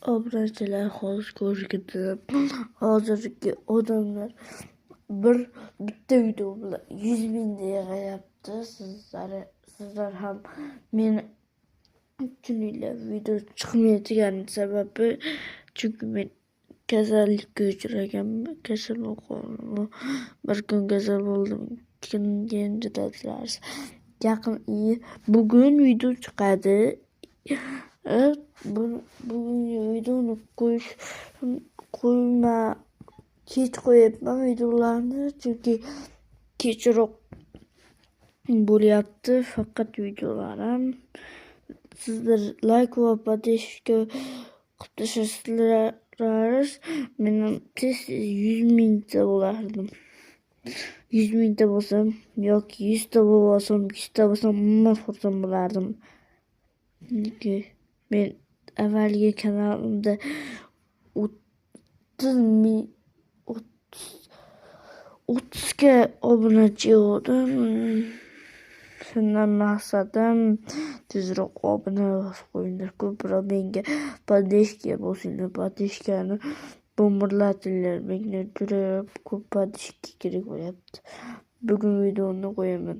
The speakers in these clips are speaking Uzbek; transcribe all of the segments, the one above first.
Obrazilar hozir ko'rganda hozirgi odamlar bitta video bilan 100 mingta yig'yapti. Sizlar ham meni kuniylar video chiqmayotgani sababi chunki men kasallikka uchraganman. Kasal bo'lganman. Bir kun kasal bo'ldim. Keyin chidadilar. Yaqin bugun video chiqadi. Bugungi videoni kech qo'yapman videolarni, chunki kechroq bo'lyapti faqat videolarim. Sizlar like va podpishka qilib tashlasalaringiz men tez 100 mingta bo'lardim. 100 mingta bo'lsam yoki 100 ta bo'lsam, 200 ta bo'lsam umuman xursand bo'lardim. Chunki men avvalgi kanalimda 30 ga obunachi edim. Shundan maqsadim tezroq obuna bosib qo'yinglar. Ko'proq menga podpishka bosinglar. Podpishkani bo'mbirlatinglar. Menga juda ko'p podpishka kerak bo'lyapti. Bugun videoni qo'yaman.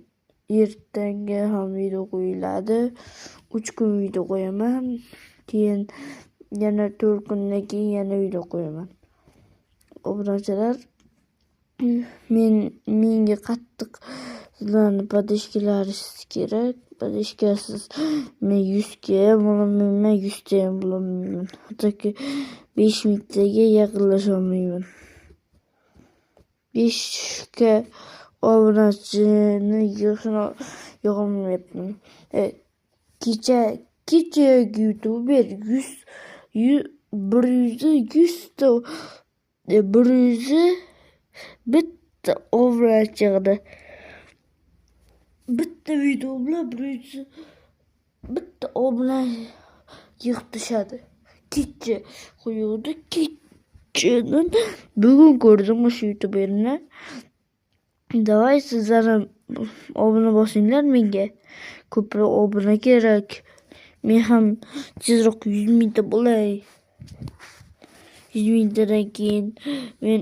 Ertaga ham video qo'yiladi. 3 kun video qo'yaman. Keyin yana 4 kundan keyin yana video qo'yaman. Obunachilar, menga qattiq sizlarni podpishkalaringiz kerak. Podpishkasiz men 100 ga bo'lmayman, 100 ta ham bo'lmayman. Hattoki 5 mingtaga yaqinlasha olmayman. 5 ga obunachini yig'olmayapman. Kecha YouTuber 100 bitta obunachi yig'di. Bitta video bilan 100 bitta obuna yig'ib tashladi. Kecha qo'yuvdi. Kechadan bugun ko'rdim o'sha YouTuberni. Davay sizlar ham obuna bosinglar menga. Ko'proq obuna kerak. Men ham tezroq 100 mingta bo'lay. 100 mingtadan keyin men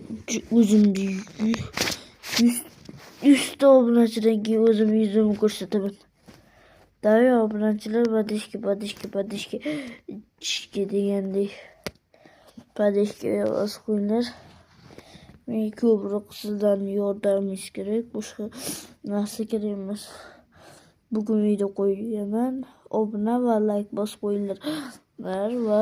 o'zimni 100 ta obunachidan keyin o'zim yuzimni ko'rsataman. Davay obunachilar, podpishka degandek podpishka bosib qo'yinglar. Menga ko'proq sizlarning yordamingiz kerak. Boshqa narsa kerak emas. Bugun video qo'yaman. Obuna va like bosib qo'yinglar va